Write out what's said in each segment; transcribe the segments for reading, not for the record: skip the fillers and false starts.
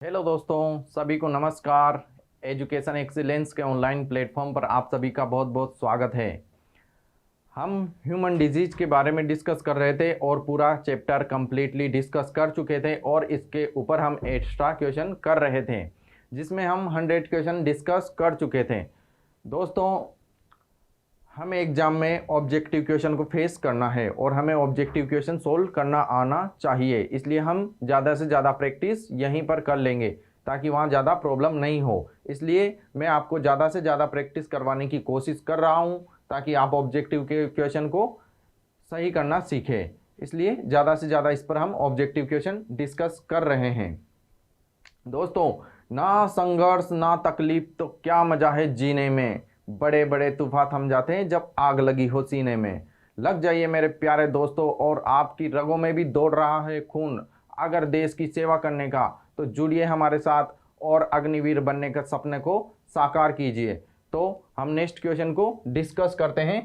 Hello दोस्तों, सभी को नमस्कार। एजुकेशन एक्सीलेंस के ऑनलाइन प्लेटफॉर्म पर आप सभी का बहुत बहुत स्वागत है। हम ह्यूमन डिजीज के बारे में डिस्कस कर रहे थे और पूरा चैप्टर कंप्लीटली डिस्कस कर चुके थे और इसके ऊपर हम एक्स्ट्रा क्वेश्चन कर रहे थे जिसमें हम 100 क्वेश्चन डिस्कस कर चुके थे। दोस्तों, हमें एग्जाम में ऑब्जेक्टिव क्वेश्चन को फेस करना है और हमें ऑब्जेक्टिव क्वेश्चन सोल्व करना आना चाहिए, इसलिए हम ज़्यादा से ज़्यादा प्रैक्टिस यहीं पर कर लेंगे ताकि वहाँ ज़्यादा प्रॉब्लम नहीं हो। इसलिए मैं आपको ज़्यादा से ज़्यादा प्रैक्टिस करवाने की कोशिश कर रहा हूँ ताकि आप ऑब्जेक्टिव के क्वेश्चन को सही करना सीखें। इसलिए ज़्यादा से ज़्यादा इस पर हम ऑब्जेक्टिव क्वेश्चन डिस्कस कर रहे हैं। दोस्तों, ना संघर्ष ना तकलीफ तो क्या मजा है जीने में, बड़े बड़े तूफान थम जाते हैं जब आग लगी हो सीने में। लग जाइए मेरे प्यारे दोस्तों, और आपकी रगों में भी दौड़ रहा है खून अगर देश की सेवा करने का, तो जुड़िए हमारे साथ और अग्निवीर बनने के सपने को साकार कीजिए। तो हम नेक्स्ट क्वेश्चन को डिस्कस करते हैं।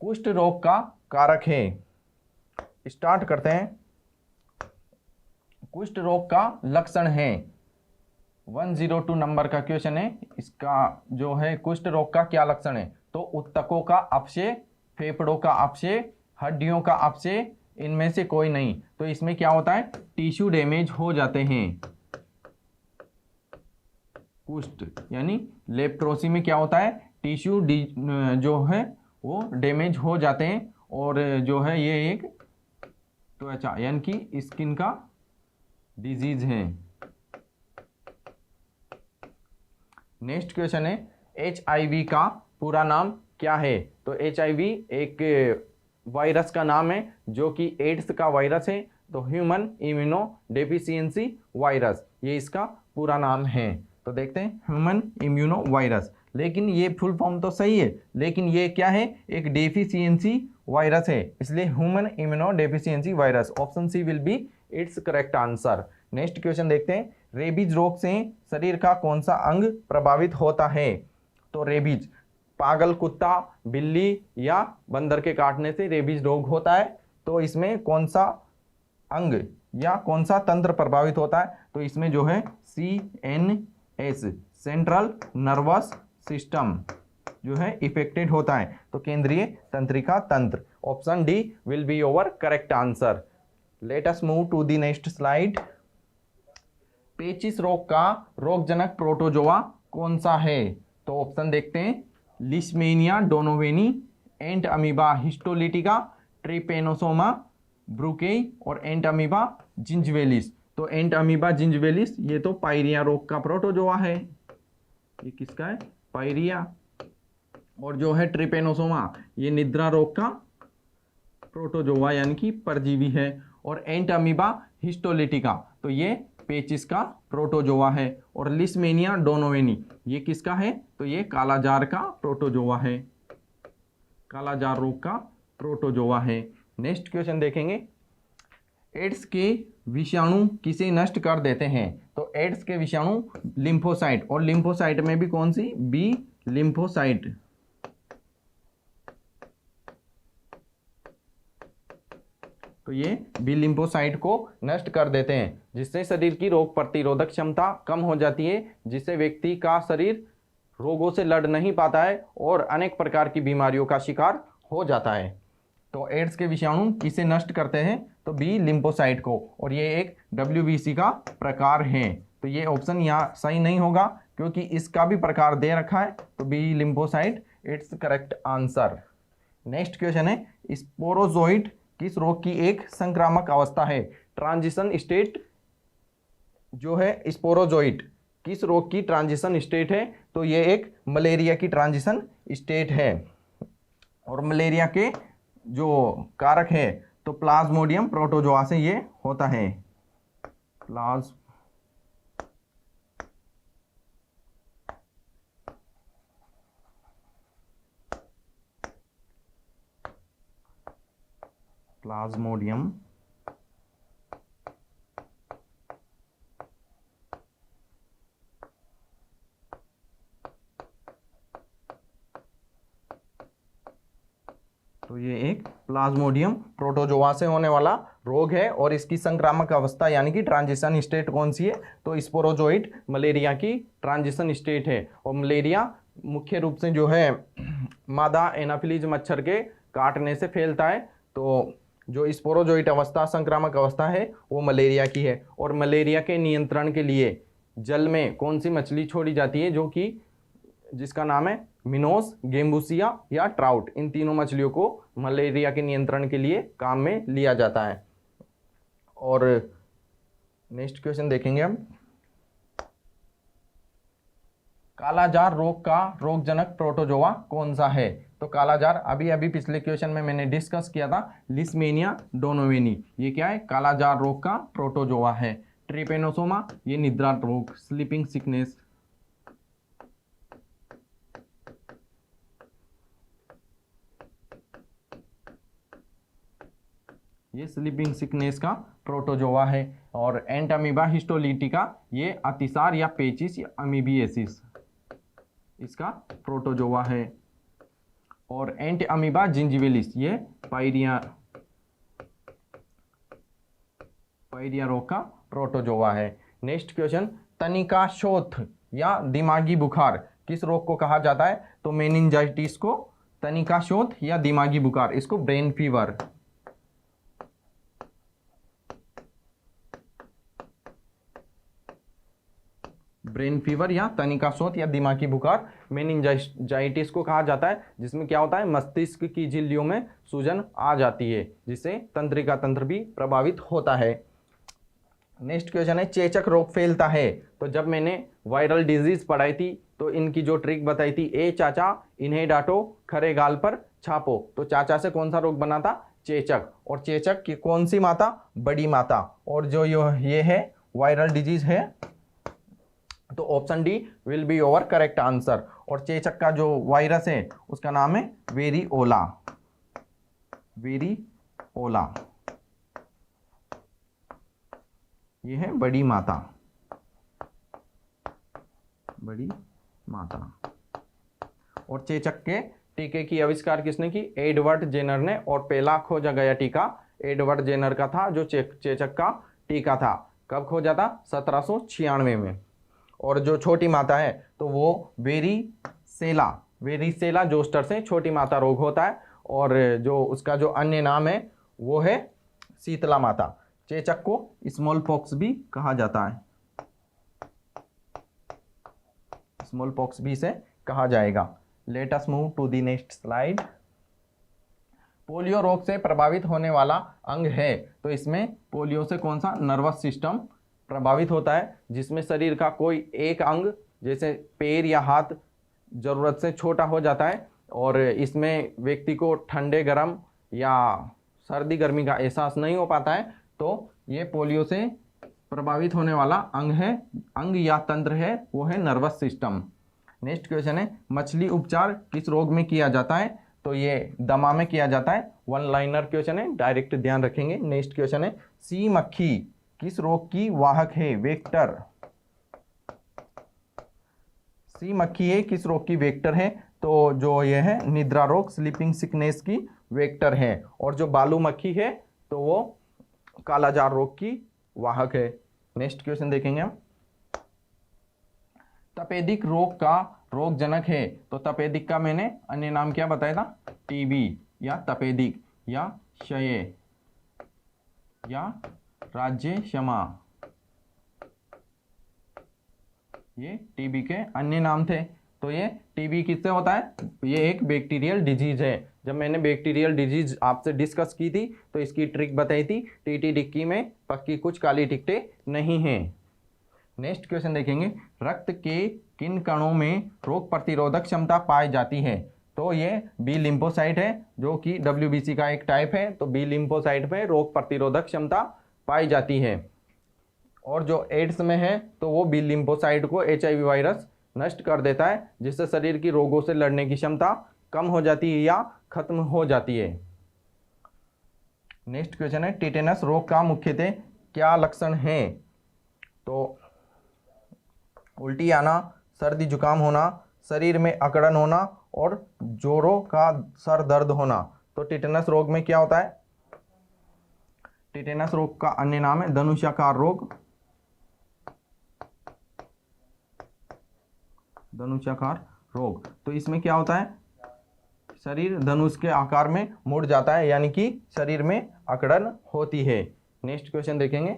कुष्ठ रोग का कारक है। स्टार्ट करते हैं। कुष्ठ रोग का लक्षण है। 102 नंबर का क्वेश्चन है। इसका जो है कुष्ठ रोग का क्या लक्षण है, तो उत्तकों का अपक्षय, फेफड़ों का अपक्षय, हड्डियों का अपक्षय, इनमें से कोई नहीं। तो इसमें क्या होता है, टिश्यू डैमेज हो जाते हैं। कुष्ठ यानी लेप्रोसी में क्या होता है, टिश्यू जो है वो डैमेज हो जाते हैं और जो है ये एक त्वचा यानी कि स्किन का डिजीज है। नेक्स्ट क्वेश्चन है, HIV का पूरा नाम क्या है। तो HIV एक वायरस का नाम है जो कि एड्स का वायरस है। तो ह्यूमन इम्यूनो डेफिशिएंसी वायरस, ये इसका पूरा नाम है। तो देखते हैं, ह्यूमन इम्यूनो वायरस, लेकिन ये फुल फॉर्म तो सही है, लेकिन ये क्या है, एक डेफिशिएंसी वायरस है, इसलिए human immunodeficiency virus, option C will be its correct answer. Next question देखते हैं, रेबीज रोग से शरीर का कौन सा अंग प्रभावित होता है। तो रेबीज, पागल कुत्ता, बिल्ली या बंदर के काटने से रेबीज रोग होता है। तो इसमें कौन सा अंग या कौन सा तंत्र प्रभावित होता है, तो इसमें जो है CNS, सेंट्रल नर्वस सिस्टम जो है इफेक्टेड होता है। तो केंद्रीय तंत्रिका तंत्र, option D will be your correct answer. Let us move to the next slide. पेचिस रोग का रोगजनक प्रोटोजोआ कौन सा है। तो ऑप्शन देखते हैं, लिशमेनिया डोनोवेनी, एंट अमीबा हिस्टोलिटिका, ट्रिपेनोसोमा ब्रुकेई और एंट अमीबा जिंजवेलिस। तो एंट अमीबा जिंजवेलिस ये तो पायरिया रोग का प्रोटोजोआ है। ये किसका है, पायरिया। और जो है ट्रिपेनोसोमा, ये निद्रा रोग का प्रोटोजोआ यानी कि परजीवी है। और एंट अमीबा हिस्टोलिटिका, तो ये पेचिस का प्रोटोजोआ है। और लिस्मेनिया डोनोवेनी, ये किसका है, तो ये कालाजार का प्रोटोजोआ है, कालाजार रोग का प्रोटोजोआ है। नेक्स्ट क्वेश्चन देखेंगे, एड्स के विषाणु किसे नष्ट कर देते हैं। तो एड्स के विषाणु लिम्फोसाइट, और लिम्फोसाइट में भी कौन सी, बी लिम्फोसाइट। तो ये बी लिम्फोसाइट को नष्ट कर देते हैं, जिससे शरीर की रोग प्रतिरोधक क्षमता कम हो जाती है, जिससे व्यक्ति का शरीर रोगों से लड़ नहीं पाता है और अनेक प्रकार की बीमारियों का शिकार हो जाता है। तो एड्स के विषाणु किसे नष्ट करते हैं, तो बी लिम्फोसाइट को, और ये एक WBC का प्रकार है। तो ये ऑप्शन यहाँ सही नहीं होगा क्योंकि इसका भी प्रकार दे रखा है। तो B lymphocyte its correct answer. Next question है, स्पोरोजोइट किस रोग की एक संक्रामक अवस्था है। ट्रांजिशन स्टेट जो है स्पोरोजोइट किस रोग की ट्रांजिशन स्टेट है, तो ये एक मलेरिया की ट्रांजिशन स्टेट है। और मलेरिया के जो कारक है, तो प्लाज्मोडियम प्रोटोजोआ से ये होता है। प्लाज्मोडियम तो तो ये एक प्लाज्मोडियम प्रोटोजोआ से होने वाला रोग है और इसकी संक्रामक अवस्था यानी कि ट्रांजिशन स्टेट कौन सी है, तो स्पोरोजोइट मलेरिया की ट्रांजिशन स्टेट है। और मलेरिया मुख्य रूप से जो है मादा एनाफिलीज मच्छर के काटने से फैलता है। तो जो स्पोरोजोइट अवस्था संक्रामक अवस्था है वो मलेरिया की है। और मलेरिया के नियंत्रण के लिए जल में कौन सी मछली छोड़ी जाती है, जो कि जिसका नाम है मिनोस, गेम्बुसिया या ट्राउट। इन तीनों मछलियों को मलेरिया के नियंत्रण के लिए काम में लिया जाता है। और नेक्स्ट क्वेश्चन देखेंगे हम, कालाजार रोग का रोगजनक प्रोटोजोआ कौन सा है। तो कालाजार अभी अभी पिछले क्वेश्चन में मैंने डिस्कस किया था, लिस्मेनिया डोनोवेनी। ये क्या है, कालाजार रोग का प्रोटोजोआ है। ट्रिपेनोसोमा ये निद्रा रोग, स्लीपिंग सिकनेस। ये स्लीपिंग सिकनेस का प्रोटोजोआ है। और एंट अमीबा हिस्टोलिटिका ये अतिसार या पेचिस या अमीबिएसिस इसका प्रोटोजोआ है। और एंट अमीबा जिंजिविलिस ये पायरिया रोग का प्रोटोजोआ है। नेक्स्ट क्वेश्चन, तनिकाशोथ या दिमागी बुखार किस रोग को कहा जाता है। तो मेनिंजाइटिस को तनिकाशोथ या दिमागी बुखार, इसको ब्रेन फीवर। ब्रेन फीवर या तनिकाशोथ या दिमागी बुखार मेनिंजाइटिस को कहा जाता है, जिसमें क्या होता है, मस्तिष्क की झिल्लियों में सूजन आ जाती है, जिससे तंत्रिका तंत्र भी प्रभावित होता है। नेक्स्ट क्वेश्चन है, चेचक रोग फैलता है। तो जब मैंने वायरल डिजीज पढ़ाई थी तो इनकी जो ट्रिक बताई थी, ए चाचा इन्हें डांटो खरे गाल पर छापो। तो चाचा से कौन सा रोग बना था, चेचक। और चेचक की कौन सी माता, बड़ी माता। और जो ये है वायरल डिजीज है, तो option D will be your correct answer. और चेचक का जो वायरस है उसका नाम है वेरिओला। ये है बड़ी माता। और चेचक के टीके की आविष्कार किसने की, एडवर्ड जेनर ने। और पहला खोजा गया टीका एडवर्ड जेनर का था, जो चेचक का टीका था। कब खोजा था, 1796 में। और जो छोटी माता है तो वो वेरिसेला जोस्टर से छोटी माता रोग होता है। और जो उसका जो अन्य नाम है वो है शीतला माता। चेचक को स्मॉल पॉक्स भी कहा जाता है, स्मॉल पॉक्स भी इसे कहा जाएगा। Let us move to the next slide. Polio रोग से प्रभावित होने वाला अंग है। तो इसमें पोलियो से कौन सा, नर्वस सिस्टम प्रभावित होता है, जिसमें शरीर का कोई एक अंग जैसे पैर या हाथ ज़रूरत से छोटा हो जाता है। और इसमें व्यक्ति को ठंडे गर्म या सर्दी गर्मी का एहसास नहीं हो पाता है। तो ये पोलियो से प्रभावित होने वाला अंग या तंत्र है, वो है नर्वस सिस्टम। नेक्स्ट क्वेश्चन है, मछली उपचार किस रोग में किया जाता है। तो ये दमा में किया जाता है। वन लाइनर क्वेश्चन है, डायरेक्ट ध्यान रखेंगे। नेक्स्ट क्वेश्चन है, सी मक्खी किस रोग की वाहक है, वेक्टर। सी मक्खी है किस रोग की वेक्टर है। तो जो ये है निद्रा रोग, स्लीपिंग सिकनेस की वेक्टर है। और जो बालू मक्खी है तो वो कालाजार रोग की वाहक है। नेक्स्ट क्वेश्चन देखेंगे हम, तपेदिक रोग का रोगजनक है। तो तपेदिक का मैंने अन्य नाम क्या बताया था, टीबी या तपेदिक या क्षय या राज्य क्षमा, ये टीबी के अन्य नाम थे। तो ये टीबी किससे होता है, ये एक बैक्टीरियल डिजीज है। जब मैंने बैक्टीरियल डिजीज आपसे डिस्कस की थी तो इसकी ट्रिक बताई थी, टीटी डिक्की में पक्की कुछ काली टिकटे नहीं हैं। नेक्स्ट क्वेश्चन देखेंगे, रक्त के किन कणों में रोग प्रतिरोधक क्षमता पाई जाती है। तो ये बी लिम्फोसाइट है, जो कि WBC का एक टाइप है। तो बी लिम्फोसाइट में रोग प्रतिरोधक क्षमता पाई जाती है। और जो एड्स में है तो वो बी लिम्फोसाइट को HIV वायरस नष्ट कर देता है, जिससे शरीर की रोगों से लड़ने की क्षमता कम हो जाती है या खत्म हो जाती है। नेक्स्ट क्वेश्चन है, टिटेनस रोग का मुख्यतः क्या लक्षण है। तो उल्टी आना, सर्दी जुकाम होना, शरीर में अकड़न होना और जोरों का सर दर्द होना। तो टिटेनस रोग में क्या होता है? टिटेनस रोग का अन्य नाम है धनुषाकार रोग। धनुषाकार रोग, तो इसमें क्या होता है? शरीर धनुष के आकार में मुड़ जाता है, यानी कि शरीर में अकड़न होती है। नेक्स्ट क्वेश्चन देखेंगे।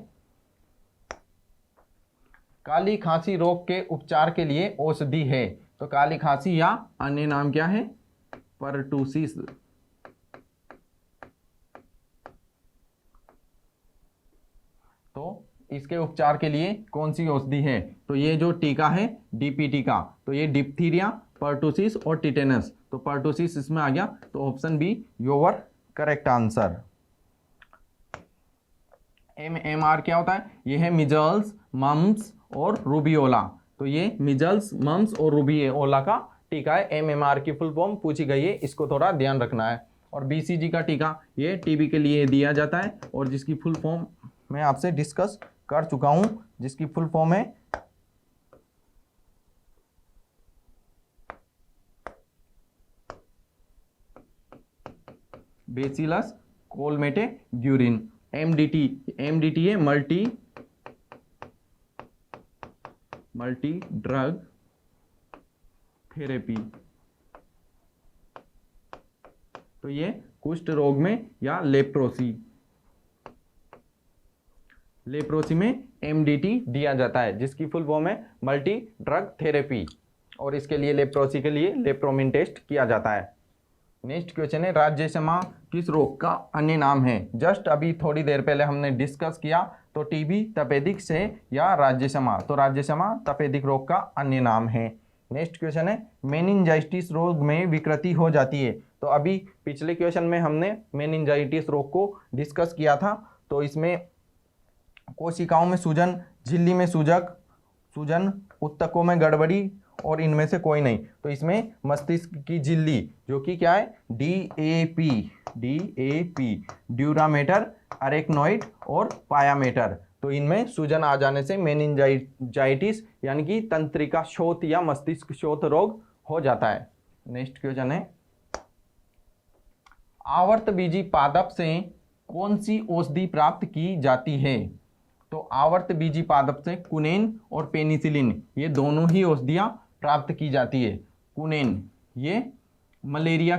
काली खांसी रोग के उपचार के लिए औषधि है, तो काली खांसी या अन्य नाम क्या है? परटूसिस। तो इसके उपचार के लिए कौन सी औषधि है? तो ये जो टीका है डीपी टीका, तो ये डिप्थीरिया, परटूसिस और टिटेनस, तो परटूसिस इसमें आ गया, तो option B your correct answer. MMR क्या होता है? ये है मिजल्स, मम्स और रूबियोला, तो ये मिजल्स, मम्स और रूबियोला का टीका है। MMR की फुल फॉर्म पूछी गई है, इसको थोड़ा ध्यान रखना है। और BCG का टीका ये टीबी के लिए दिया जाता है, और जिसकी फुल फॉर्म मैं आपसे डिस्कस कर चुका हूं, जिसकी फुल फॉर्म है बेसिलस कोलमेटेग्यूरिन। MDT है मल्टी ड्रग थेरेपी। तो ये कुष्ठ रोग में या लेप्रोसी में MDT दिया जाता है, जिसकी फुल फॉर्म है मल्टी ड्रग थेरेपी, और इसके लिए लेप्रोसी के लिए लेप्रोमिन टेस्ट किया जाता है। नेक्स्ट क्वेश्चन है, राज्यसमा किस रोग का अन्य नाम है? जस्ट अभी थोड़ी देर पहले हमने डिस्कस किया, तो टीबी तपेदिक से या राज्यसमा, तो राज्यसमा तपेदिक रोग का अन्य नाम है। नेक्स्ट क्वेश्चन है, मेनिंजाइटिस रोग में विकृति हो जाती है, तो अभी पिछले क्वेश्चन में हमने मेनिंजाइटिस रोग को डिस्कस किया था, तो इसमें कोशिकाओं में सूजन, झिल्ली में सूजन, उत्तकों में गड़बड़ी और इनमें से कोई नहीं, तो इसमें मस्तिष्क की झिल्ली जो कि क्या है? DAP ड्यूरामेटर, अरेक्नोइड और पायामेटर, तो इनमें सूजन आ जाने से मेनिंजाइटिस यानी कि तंत्रिका शोथ या मस्तिष्क शोथ रोग हो जाता है। नेक्स्ट क्वेश्चन है, आवर्तबीजी पादप से कौन सी औषधि प्राप्त की जाती है? तो आवर्तबीजी पादप से कुनेन और पेनिसिलिन, ये दोनों ही औषधियां प्राप्त की जाती है। कुनेन ये मलेरिया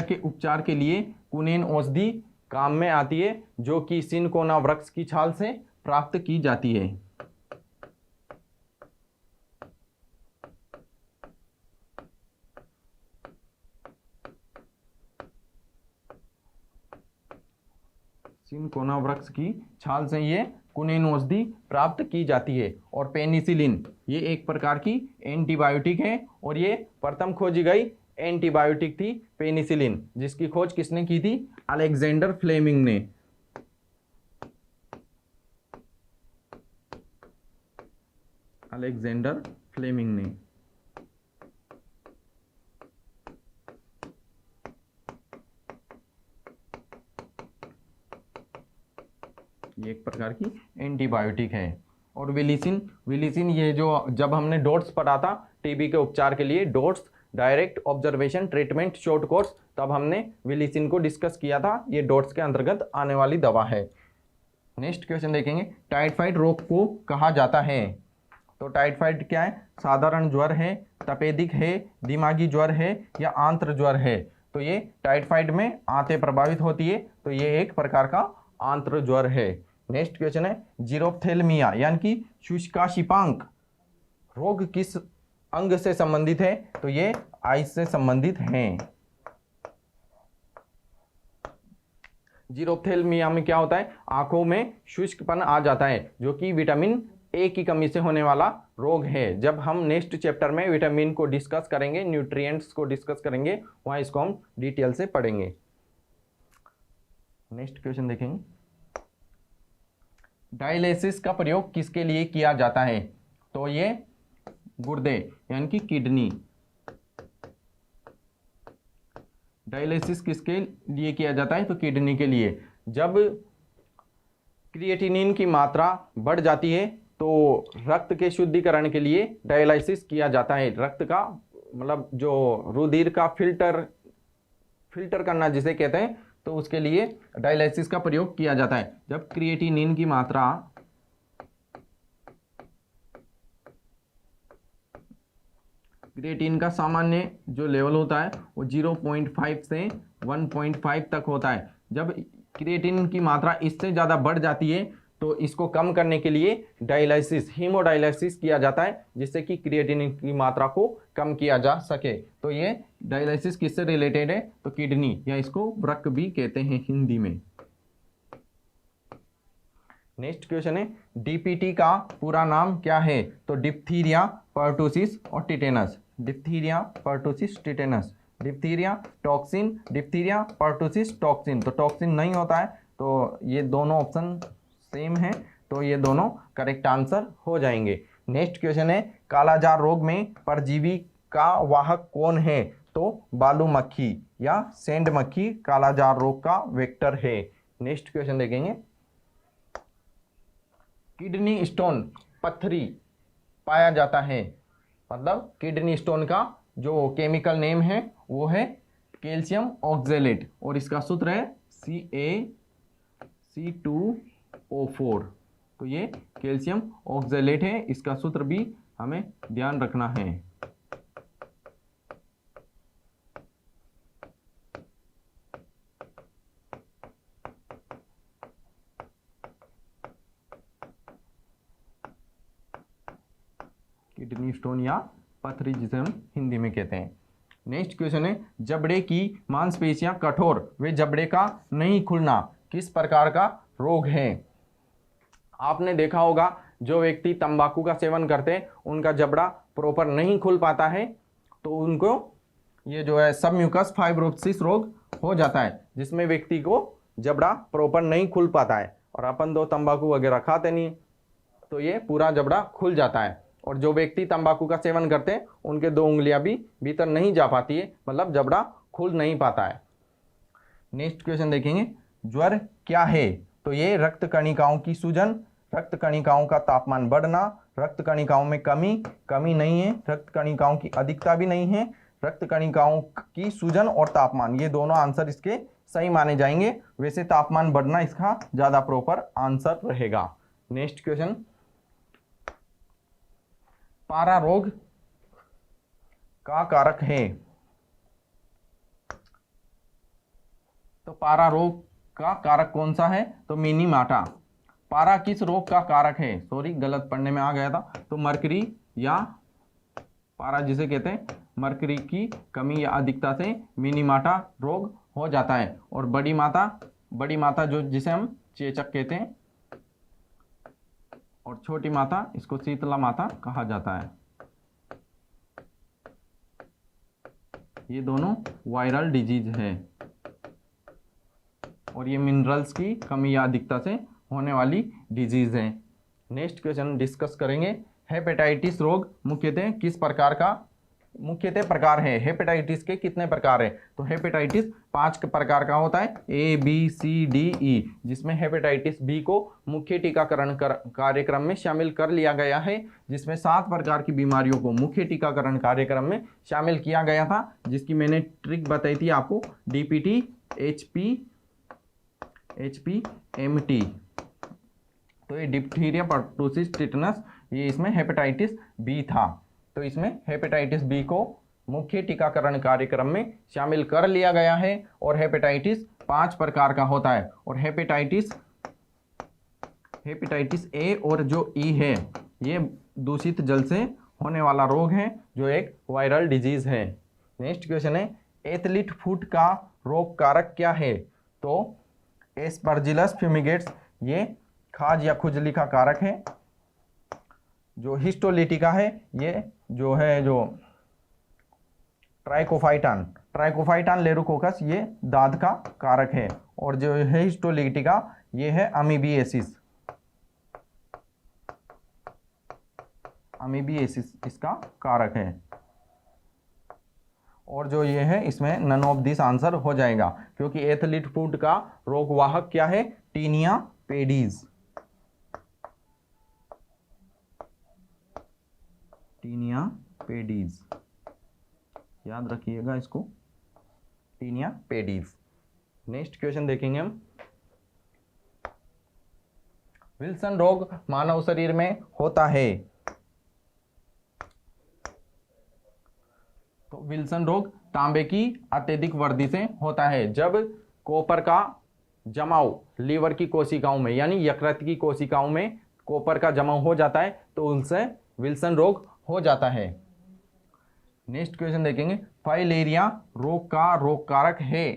के उपचार के लिए कुनेन औषधि काम में आती है, जो कि सिनकोना वृक्ष की छाल से प्राप्त की जाती है। सिनकोना वृक्ष की छाल से ये कुनेन औषधि प्राप्त की जाती है। और पेनिसिलिन ये एक प्रकार की एंटीबायोटिक है, और ये प्रथम खोजी गई एंटीबायोटिक थी पेनिसिलिन, जिसकी खोज किसने की थी? अलेक्जेंडर फ्लेमिंग ने। अलेक्जेंडर फ्लेमिंग ने। ये एक प्रकार की एंटीबायोटिक है। और विलिसिन ये जो जब हमने डोट्स पढ़ा था टीबी के उपचार के लिए, dots direct observation treatment short course, तब हमने विलिसिन को डिस्कस किया था, ये डोट्स के अंतर्गत आने वाली दवा है। नेक्स्ट क्वेश्चन देखेंगे, टाइफाइड रोग को कहा जाता है? तो टाइफाइड क्या है? साधारण ज्वर है, तपेदिक है, दिमागी ज्वर है या आंत्र ज्वर है? तो ये टाइफाइड में आंतें प्रभावित होती है, तो ये एक प्रकार का आंत्र ज्वर है। नेक्स्ट क्वेश्चन है, जीरोप्थेल्मिया यानी कि शुष्काशिपांक रोग किस अंग से संबंधित है? तो ये आइस से संबंधित हैं। जीरोप्थेल्मिया में क्या होता है? आंखों में शुष्कपन आ जाता है, जो कि विटामिन ए की कमी से होने वाला रोग है। जब हम नेक्स्ट चैप्टर में विटामिन को डिस्कस करेंगे, न्यूट्रिएंट्स को डिस्कस करेंगे, वहां इसको हम डिटेल से पढ़ेंगे। नेक्स्ट क्वेश्चन देखेंगे, डायलिसिस का प्रयोग किसके लिए किया जाता है? तो ये गुर्दे यानी कि किडनी। डायलिसिस किसके लिए किया जाता है? तो किडनी के लिए। जब क्रिएटिनिन की मात्रा बढ़ जाती है तो रक्त के शुद्धिकरण के लिए डायलिसिस किया जाता है, रक्त का मतलब जो रुधिर का फिल्टर करना जिसे कहते हैं, तो उसके लिए डायलिसिस का प्रयोग किया जाता है। जब क्रिएटिनिन की मात्रा क्रिएटिन का सामान्य जो लेवल होता है वो 0.5 से 1.5 तक होता है। जब क्रिएटिन की मात्रा इससे ज़्यादा बढ़ जाती है तो इसको कम करने के लिए डायलिसिस, हीमोडायलिसिस किया जाता है, जिससे कि क्रिएटिन की मात्रा को कम किया जा सके। तो ये डायलिसिस किससे रिलेटेड है? तो किडनी, या इसको वृक्क भी कहते हैं हिंदी में। नेक्स्ट क्वेश्चन है, डीपीटी का पूरा नाम क्या है? तो डिप्थीरिया, पर्टुसिस और tetanus. Diphtheria, pertussis, tetanus. Diphtheria toxin, diphtheria pertussis toxin. तो टॉक्सिन नहीं होता है, तो ये दोनों ऑप्शन सेम है, तो ये दोनों करेक्ट आंसर हो जाएंगे। नेक्स्ट क्वेश्चन है, कालाजार रोग में परजीवी का वाहक कौन है? तो बालू मक्खी या सेंड मक्खी कालाजार रोग का वेक्टर है। नेक्स्ट क्वेश्चन देखेंगे, किडनी स्टोन पत्थरी पाया जाता है, मतलब किडनी स्टोन का जो केमिकल नेम है वो है कैल्शियम ऑक्जेलेट, और इसका सूत्र है CaC2O4। तो ये कैल्शियम ऑक्जेलेट है, इसका सूत्र भी हमें ध्यान रखना है। किडनी स्टोन या पथरी जिसे हम हिंदी में कहते हैं। नेक्स्ट क्वेश्चन है, जबड़े की मांसपेशियां कठोर व जबड़े का नहीं खुलना किस प्रकार का रोग है? आपने देखा होगा जो व्यक्ति तंबाकू का सेवन करते हैं उनका जबड़ा प्रॉपर नहीं खुल पाता है, तो उनको ये जो है सबम्यूकस फाइब्रोसिस रोग हो जाता है, जिसमें व्यक्ति को जबड़ा प्रॉपर नहीं खुल पाता है। और अपन तो तंबाकू वगैरह खाते नहीं, तो ये पूरा जबड़ा खुल जाता है। और जो व्यक्ति तंबाकू का सेवन करते हैं उनके 2 उंगलियां भी भीतर नहीं जा पाती है, मतलब जबड़ा खुल नहीं पाता है। नेक्स्ट क्वेश्चन देखेंगे, ज्वर क्या है? तो ये रक्त कणिकाओं की सूजन, रक्त कणिकाओं का तापमान बढ़ना, रक्त कणिकाओं में कमी नहीं है, रक्त कणिकाओं की अधिकता भी नहीं है, रक्त कणिकाओं की सूजन और तापमान, ये दोनों आंसर इसके सही माने जाएंगे। वैसे तापमान बढ़ना इसका ज्यादा प्रॉपर आंसर रहेगा। नेक्स्ट क्वेश्चन, पारा रोग का कारक है? तो पारा रोग का कारक कौन सा है? तो मिनीमाटा। पारा किस रोग का कारक है? सॉरी, गलत पढ़ने में आ गया था। तो मरकरी, या पारा जिसे कहते हैं मरकरी की कमी या अधिकता से मिनीमाटा रोग हो जाता है। और बड़ी माता जो जिसे हम चेचक कहते हैं, और छोटी माता इसको शीतला माता कहा जाता है। ये दोनों वायरल डिजीज है, और ये मिनरल्स की कमी या अधिकता से होने वाली डिजीज है। नेक्स्ट क्वेश्चन डिस्कस करेंगे, हेपेटाइटिस रोग मुख्यतः किस प्रकार का प्रकार है? हेपेटाइटिस के कितने प्रकार है? तो हेपेटाइटिस 5 प्रकार का होता है, ABCDE, जिसमें हेपेटाइटिस बी को मुख्य टीकाकरण कार्यक्रम में शामिल कर लिया गया है, जिसमें 7 प्रकार की बीमारियों को मुख्य टीकाकरण कार्यक्रम में शामिल किया गया था, जिसकी मैंने ट्रिक बताई थी आपको, DPT, HP, MT। तो ये डिप्थीरिया, पर्टुसिस, टिटनस, ये इसमें हेपेटाइटिस बी था। तो इसमें हेपेटाइटिस बी को मुख्य टीकाकरण कार्यक्रम में शामिल कर लिया गया है। और हेपेटाइटिस 5 प्रकार का होता है, और हेपेटाइटिस ए और जो ई है ये दूषित जल से होने वाला रोग है, जो एक वायरल डिजीज है। नेक्स्ट क्वेश्चन है, एथलीट फुट का रोग कारक क्या है? तो एस्परजिलस फ्यूमिगेट्स, ये खाज या खुजली का कारक है। जो हिस्टोलिटिका है, ये जो है जो ट्राइकोफाइटान लेरुकोकस, ये दाद का कारक है। और जो है हिस्टोलिटिका, ये है अमीबिएसिस इसका कारक है। और जो ये है इसमें नन ऑफ दिस आंसर हो जाएगा, क्योंकि एथलीट फुट का रोगवाहक क्या है? टीनिया पेडीज। याद रखिएगा इसको, टीनिया पेडीज। नेक्स्ट क्वेश्चन देखेंगे हम। विल्सन रोग मानव शरीर में होता है। तो विल्सन रोग तांबे की अत्यधिक वृद्धि से होता है। जब कॉपर का जमाव लीवर की कोशिकाओं में यानी यकृत की कोशिकाओं में कॉपर का जमाव हो जाता है तो उनसे विल्सन रोग हो जाता है। नेक्स्ट क्वेश्चन देखेंगे। फाइलेरिया रोग का रोग कारक है।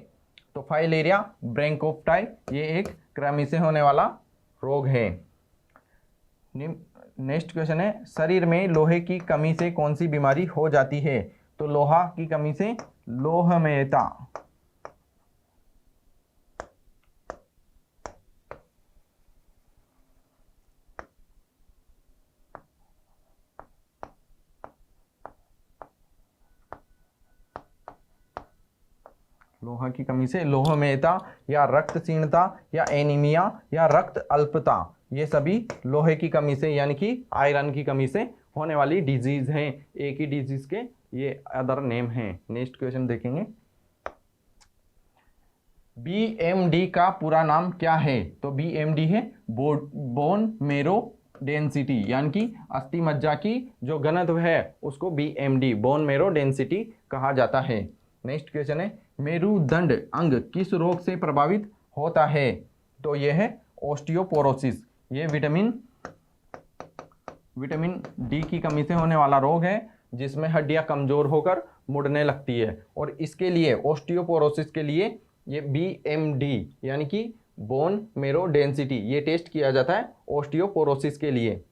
तो फाइलेरिया ब्रैंकोप्टाई ये एक कृमि से होने वाला रोग है। नेक्स्ट क्वेश्चन है, शरीर में लोहे की कमी से कौन सी बीमारी हो जाती है। तो लोहा की कमी से लोहमयता। लोहा की कमी से लोहमयता या रक्तहीनता या एनीमिया या रक्त अल्पता, ये सभी लोहे की कमी से यानी कि आयरन की कमी से होने वाली डिजीज हैं। एक ही डिजीज के ये अदर नेम हैं। नेक्स्ट क्वेश्चन देखेंगे। बीएमडी का पूरा नाम क्या है। तो बीएमडी है बोन मेरो डेंसिटी, यानी कि अस्थि मज्जा की जो घनत्व है उसको बीएमडी बोन मेरो डेंसिटी कहा जाता है। नेक्स्ट क्वेश्चन है, मेरुदंड अंग किस रोग से प्रभावित होता है। तो यह है ऑस्टियोपोरोसिस। ये विटामिन डी की कमी से होने वाला रोग है जिसमें हड्डियां कमजोर होकर मुड़ने लगती है और इसके लिए ऑस्टियोपोरोसिस के लिए ये बीएमडी यानी कि बोन मेरो डेंसिटी ये टेस्ट किया जाता है ऑस्टियोपोरोसिस के लिए।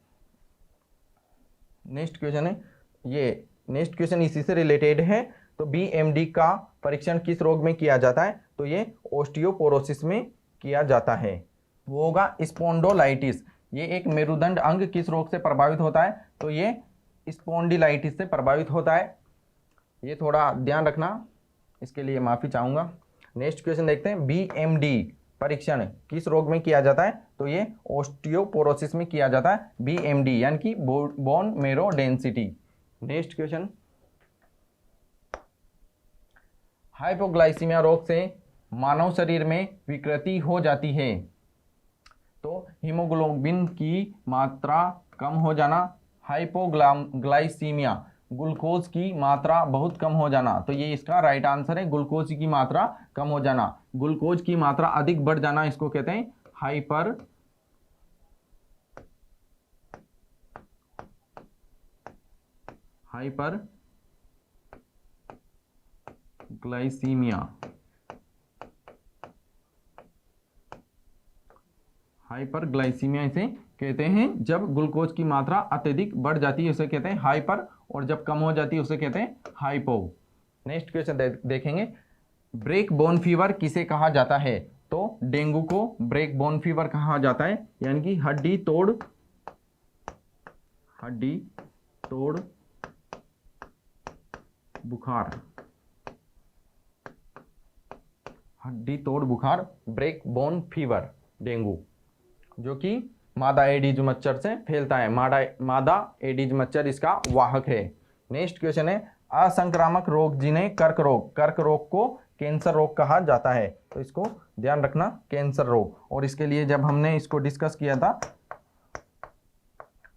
नेक्स्ट क्वेश्चन है, ये नेक्स्ट क्वेश्चन इसी से रिलेटेड है। तो बीएमडी का परीक्षण किस रोग में किया जाता है। तो ये ऑस्टियोपोरोसिस में किया जाता है। वो होगा स्पॉन्डोलाइटिस। ये एक मेरुदंड अंग किस रोग से प्रभावित होता है। तो ये स्पॉन्डिलाइटिस से प्रभावित होता है। ये थोड़ा ध्यान रखना, इसके लिए माफ़ी चाहूँगा। नेक्स्ट क्वेश्चन देखते हैं। बीएमडी परीक्षण किस रोग में किया जाता है। तो ये ऑस्टियोपोरोसिस में किया जाता है बीएमडी यानी कि bone marrow density. Next question, hypoglycaemia रोग से मानव शरीर में विकृति हो जाती है। तो हीमोग्लोबिन की मात्रा कम हो जाना, हाइपोग्लाइसीमिया ग्लूकोज की मात्रा बहुत कम हो जाना। तो ये इसका राइट आंसर है, ग्लूकोज की मात्रा कम हो जाना। ग्लूकोज की मात्रा अधिक बढ़ जाना इसको कहते हैं हाइपर ग्लाइसीमिया। हाइपरग्लाइसीमिया इसे कहते हैं जब ग्लूकोज की मात्रा अत्यधिक बढ़ जाती है उसे कहते हैं हाइपर, और जब कम हो जाती है उसे कहते हैं हाइपो। नेक्स्ट क्वेश्चन देखेंगे। ब्रेक बोन फीवर किसे कहा जाता है। तो डेंगू को ब्रेक बोन फीवर कहा जाता है यानी कि हड्डी तोड़ बुखार, हड्डी तोड़ बुखार ब्रेक बोन फीवर डेंगू, जो कि मादा एडीज मच्छर से फैलता है। मादा एडीज मच्छर इसका वाहक है। नेक्स्ट क्वेश्चन है, असंक्रामक रोग जिन्हें कर्क रोग को कैंसर रोग कहा जाता है। तो इसको ध्यान रखना, कैंसर रोग। और इसके लिए जब हमने इसको डिस्कस किया था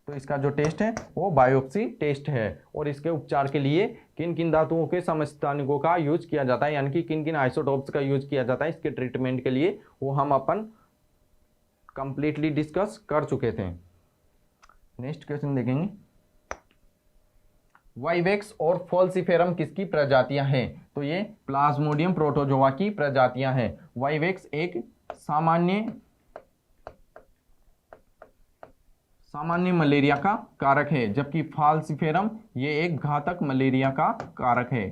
तो इसका जो टेस्ट है वो बायोप्सी टेस्ट है। और इसके उपचार के लिए किन किन धातुओं के समस्थानिकों का यूज किया जाता है यानी कि किन किन आइसोटोप्स का यूज किया जाता है इसके ट्रीटमेंट के लिए, वो हम अपन कंप्लीटली डिस्कस कर चुके थे। नेक्स्ट क्वेश्चन देखेंगे। वाइवेक्स और फॉल्सिफेरम किसकी प्रजातियां हैं। तो ये प्लाज्मोडियम प्रोटोजोआ की प्रजातियां हैं। वाइवेक्स एक सामान्य मलेरिया का कारक है, जबकि फाल्सिफेरम ये एक घातक मलेरिया का कारक है।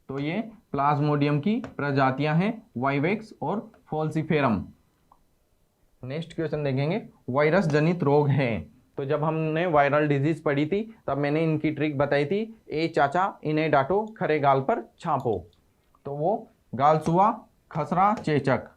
तो ये प्लाज्मोडियम की प्रजातियां हैं, वाइवेक्स और फॉल्सिफेरम। नेक्स्ट क्वेश्चन देखेंगे। वायरस जनित रोग हैं। तो जब हमने वायरल डिजीज पढ़ी थी तब मैंने इनकी ट्रिक बताई थी। ए चाचा इन्हें डांटो, खरे गाल पर छापो। तो वो गालसुआ, खसरा, चेचक,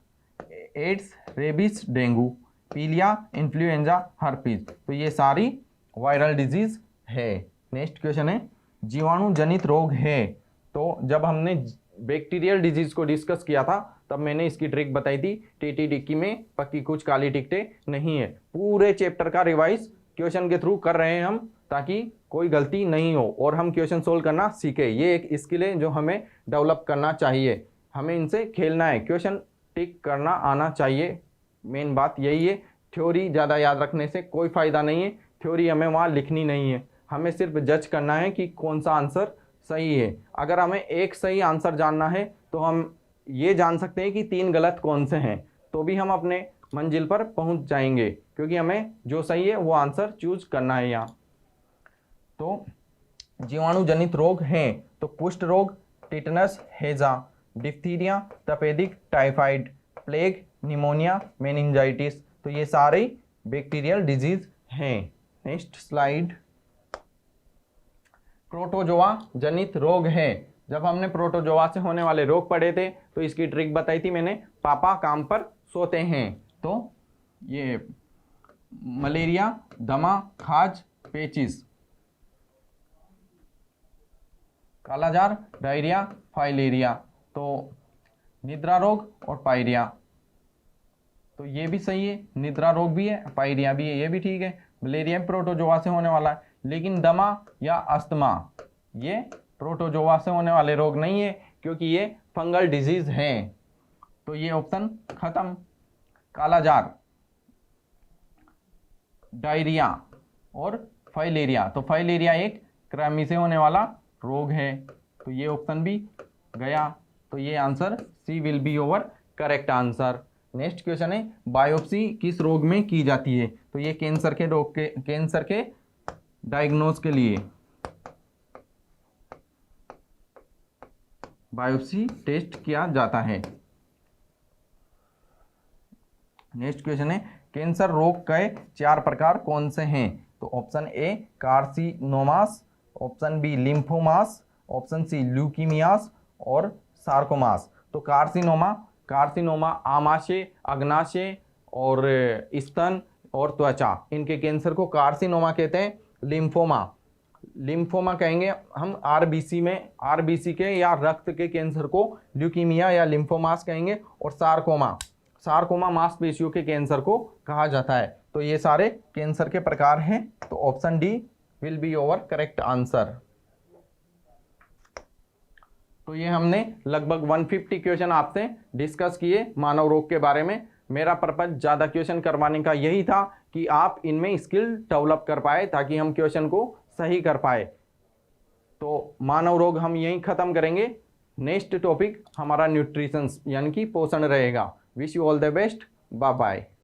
एड्स, रेबिस, डेंगू, पीलिया, इन्फ्लुएंजा, हर्पीज। तो ये सारी वायरल डिजीज है। नेक्स्ट क्वेश्चन है, जीवाणु जनित रोग है, तो जब हमने बैक्टीरियल डिजीज को डिस्कस किया था तब मैंने इसकी ट्रिक बताई थी, टीटी डिक्की में पक्की कुछ काली टिकटे नहीं है। पूरे चैप्टर का रिवाइज क्वेश्चन के थ्रू कर रहे हैं हम, ताकि कोई गलती नहीं हो और हम क्वेश्चन सोल्व करना सीखे। ये एक स्किल है जो हमें डेवलप करना चाहिए, हमें इनसे खेलना है, क्वेश्चन टिक करना आना चाहिए। मेन बात यही है। थ्योरी ज़्यादा याद रखने से कोई फ़ायदा नहीं है, थ्योरी हमें वहाँ लिखनी नहीं है, हमें सिर्फ जज करना है कि कौन सा आंसर सही है। अगर हमें एक सही आंसर जानना है तो हम ये जान सकते हैं कि 3 गलत कौन से हैं, तो भी हम अपने मंजिल पर पहुंच जाएंगे, क्योंकि हमें जो सही है वो आंसर चूज करना है यहाँ। तो जीवाणु जनित रोग हैं तो कुष्ठ रोग, टिटनस, हैजा, डिप्थीरिया, तपेदिक, टाइफाइड, प्लेग, निमोनिया, मेनिंजाइटिस, तो ये सारे बैक्टीरियल डिजीज हैं। Next slide. प्रोटोजोआ जनित रोग है। जब हमने प्रोटोजोआ से होने वाले रोग पढ़े थे तो इसकी ट्रिक बताई थी मैंने, पापा काम पर सोते हैं। तो ये मलेरिया, दमा, खाज, पेचिस, कालाजार, डायरिया, फाइलेरिया, तो निद्रा रोग और पायरिया, तो ये भी सही है, निद्रा रोग भी है, पायरिया भी है, ये भी ठीक है। मलेरिया प्रोटोजोआ से होने वाला है, लेकिन दमा या अस्थमा ये प्रोटोजोआ से होने वाले रोग नहीं है, क्योंकि ये फंगल डिजीज हैं, तो ये ऑप्शन खत्म। कालाजार, डायरिया और फाइलेरिया, तो फाइलेरिया एक कृमि से होने वाला रोग है, तो ये ऑप्शन भी गया, तो ये answer C will be over correct answer. Next question है, बायोप्सी किस रोग में की जाती है? तो ये कैंसर के रोग के, कैंसर के डायग्नोज के लिए बायोप्सी टेस्ट किया जाता है। नेक्स्ट क्वेश्चन है, कैंसर रोग के 4 प्रकार कौन से हैं? तो option A carcinomas, option B lymphomas, option C leukemias और सार्कोमास। तो कार्सिनोमा आमाशय, अग्नाशय और स्तन और त्वचा, इनके कैंसर को कार्सिनोमा कहते हैं। लिम्फोमा कहेंगे हम आरबीसी के या रक्त के कैंसर को ल्यूकीमिया या लिम्फोमास कहेंगे। और सार्कोमा मांसपेशियों के कैंसर को कहा जाता है। तो ये सारे कैंसर के प्रकार हैं, तो option D will be over correct answer. तो ये हमने लगभग 150 क्वेश्चन आपसे डिस्कस किए मानव रोग के बारे में। मेरा पर्पज ज़्यादा क्वेश्चन करवाने का यही था कि आप इनमें स्किल डेवलप कर पाए, ताकि हम क्वेश्चन को सही कर पाए। तो मानव रोग हम यहीं ख़त्म करेंगे। नेक्स्ट टॉपिक हमारा न्यूट्रिशन यानी कि पोषण रहेगा। Wish you all the best, bye bye.